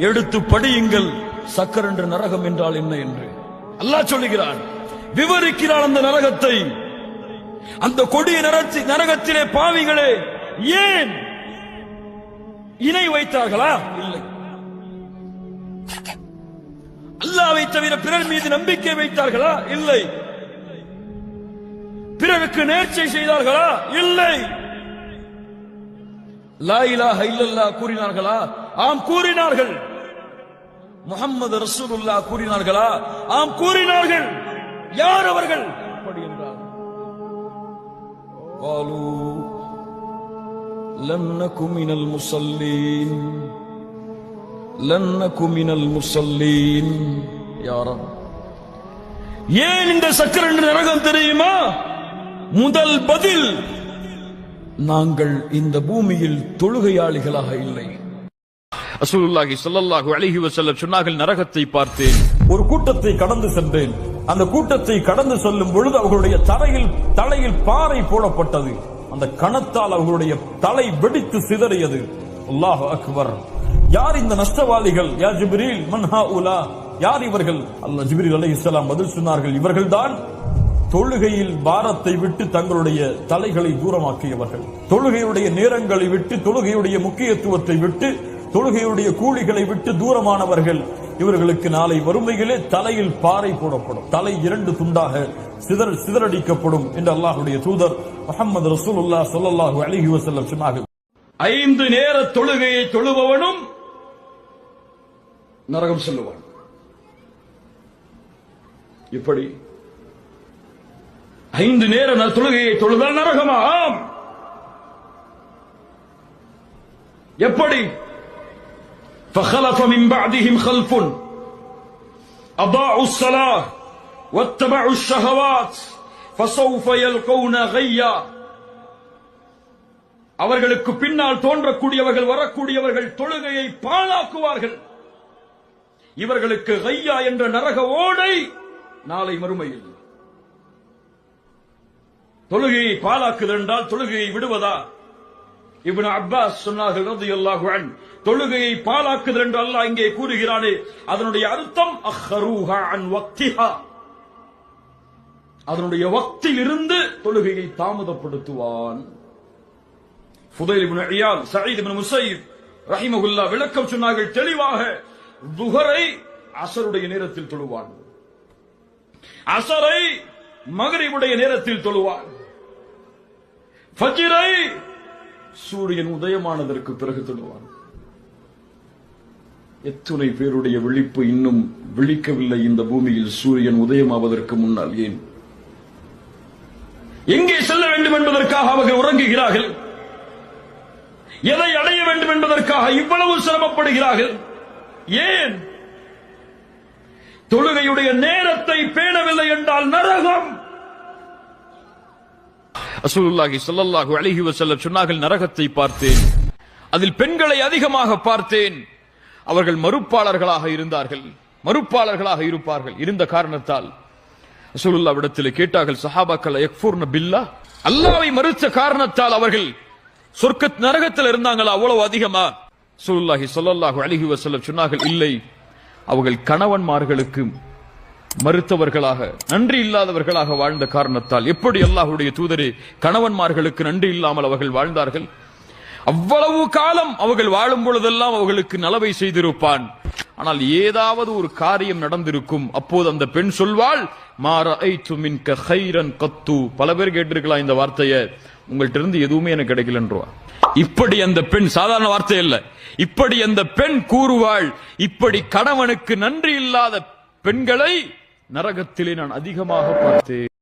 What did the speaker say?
எடுத்து படியுங்கள் சக்கர் என்ற நரகம் என்றால் என்ன என்று அல்லாஹ் சொல்லுகிறான், விவரிக்கிறான் அந்த நரகத்தை. அந்த கொடிய நரகத்திலே பாவிகளே ஏன் இணை வைத்தார்களா? இல்லை. அல்லாஹ்வை தவிர பிறர் மீது நம்பிக்கை வைத்தார்களா? இல்லை. பிறருக்கு நேர்ச்சை செய்தார்களா? இல்லை. லா இலாஹ இல்லல்லாஹ் கூறினார்களா? ஆம் கூறினார்கள். முஹம்மது ரசூலுல்லாஹ் கூறினார்களா? ஆம் கூறினார்கள். யார் அவர்கள்? அப்படி என்றார், قالوا لم نكن من المصلين لم نكن من المصلين. يا رب, ஏன் இந்த சக்கர நரகம் தெரியுமா? முதல் பதில், நாங்கள் இந்த பூமியில் தொழுகையாளிகளாக இல்லை. ரசூலுல்லாஹி ஸல்லல்லாஹு அலைஹி வஸல்லம் சொன்னார்கள், நரகத்தை பார்த்தேன், ஒரு கூட்டத்தை கடந்து சென்றேன். அந்த கூட்டத்தை கடந்து செல்லும் பொழுது அவர்களுடைய தலையில் பாறை போடப்பட்டது. அந்த கணத்தால் அவர்களுடைய தலை வெடித்து சிதறியது. அல்லாஹு அக்பர். யார் இந்த நஷ்டவாளிகள்? யா ஜிப்ரீல், மன் ஹாஉலா, யார் இவர்கள்? அல்லாஹ் ஜிப்ரீல் அலைஹிஸ்ஸலாம் பதில் சொன்னார்கள், இவர்கள்தான் தொழுகையில் பாரத்தை விட்டு தங்களுடைய தலைகளை தூரமாக்கியவர்கள், தொழுகையுடைய நேரங்களை விட்டு, தொழுகையுடைய முக்கியத்துவத்தை விட்டு, தொழுகையுடைய கூலிகளை விட்டு தூரமானவர்கள். இவர்களுக்கு நாளை வறுமையிலே தலையில் பாறை போடப்படும், தலை 2 துண்டாக சிதறடிக்கப்படும் என்று அல்லாஹ்வுடைய தூதர் முஹம்மது ரசூலுல்லாஹ் ஸல்லல்லாஹு அலைஹி வஸல்லம் சொன்னார்கள். 5 நேர தொழுகையை தொழுபவனும் நரகம் செல்லுவான். இப்படி 5 நேர தொழுகையை தொழுதால் நரகமா? ஆம். எப்படி? فخلف من بعدهم خلف أضاعوا الصلاة واتبعوا الشهوات فسوف يلقون غيا. அவர்களுக்கு பின்னால் தோன்றக்கூடியவர்கள், வரக்கூடியவர்கள் தொழுகையை பாழாக்குவார்கள். இவர்களுக்கு கையா என்ற நரக ஓடை நாளை மறுமையில். தொழுகையை பாழாக்குதல் என்றால் தொழுகையை விடுவதா? இப்னு அப்பாஸ் சொன்னார்கள் ரலியல்லாஹு அன்ஹு, தொழுகையை பாழாக்குதல் என்று அல்லாஹ் இங்கே கூறுகிறானே, அதனுடைய அர்த்தம் அஹ்ரூஹா அன் வக்திஹா, அதனுடைய வக்தில் இருந்து தொழுகையை தாமதப்படுத்துவான். ஃபுதைல் இப்னு இயாத், சயீத் இப்னு முஸையிப் ரஹிமஹுல்லாஹ் விளக்கம் சொன்னார்கள் தெளிவாக, துஹரை அஸருடைய நேரத்தில் தொழுவான், அஸரை மக்ரிபுடைய நேரத்தில் தொழுவான், ஃபஜ்ரை சூரியன் உதயமானதற்கு பிறகு தொழுவான். எத்துணை பேருடைய விழிப்பு இன்னும் விழிக்கவில்லை இந்த பூமியில் சூரியன் உதயமாவதற்கு முன்னால்? ஏன்? எங்கே செல்ல வேண்டும் என்பதற்காக அவர்கள் உறங்குகிறார்கள்? எதை அடைய வேண்டும் என்பதற்காக இவ்வளவு சிரமப்படுகிறார்கள்? ஏன்? தொழுகையுடைய நேரத்தை பேணவில்லை என்றால் நரகம். ரசூலுல்லாஹி ஸல்லல்லாஹு அலைஹி வஸல்லம் சொன்னார்கள், நரகத்தை பார்த்தேன், அதில் பெண்களை அதிகமாக பார்த்தேன். அவர்கள் மறுப்பாளர்களாக இருந்தார்கள், மறுப்பாளர்களாக இருப்பார்கள். இருந்த காரணத்தால் ரசூலுல்லாஹ்விடத்தில் கேட்டார்கள் சஹாபாக்கள், யக்ஃபுர்ன பில்லாஹ், அல்லாஹ்வை மறுத்த காரணத்தால் அவர்கள் சொர்க்க நரகத்தில் இருந்தாங்களா அவ்வளவு அதிகமா? ரசூலுல்லாஹி ஸல்லல்லாஹு அலைஹி வஸல்லம் சொன்னார்கள், இல்லை, அவர்கள் கணவன்மார்களுக்கு மறுத்தவர்களாக, நன்றி இல்லாதவர்களாக வாழ்ந்த காரணத்தால். எப்படி அல்லாஹ்வுடைய தூதரே, கணவன்மார்களுக்கு நன்றி இல்லாமல் அவர்கள் வாழ்ந்தார்கள்? அவ்வளவு காலம் அவர்கள் வாழும் பொழுதெல்லாம் அவர்களுக்கு நலவை செய்திருப்பான். ஆனால் ஏதாவது ஒரு காரியம் நடந்திருக்கும். அப்போது அந்த பெண் சொல்வாள், மா ரஅய்து மின்க கைரன் கத்து. பல பேர் கேட்டிருக்கலாம் இந்த வார்த்தையை, உங்கள்ட்ட இருந்து எதுவுமே எனக்கு கிடைக்கலன்றா. இப்படி அந்த பெண், சாதாரண வார்த்தை அல்ல, இப்படி அந்த பெண் கூறுவாள், இப்படி கணவனுக்கு நன்றி இல்லாத பெண்களை நரகத்திலே நான் அதிகமாக பார்த்தேன்.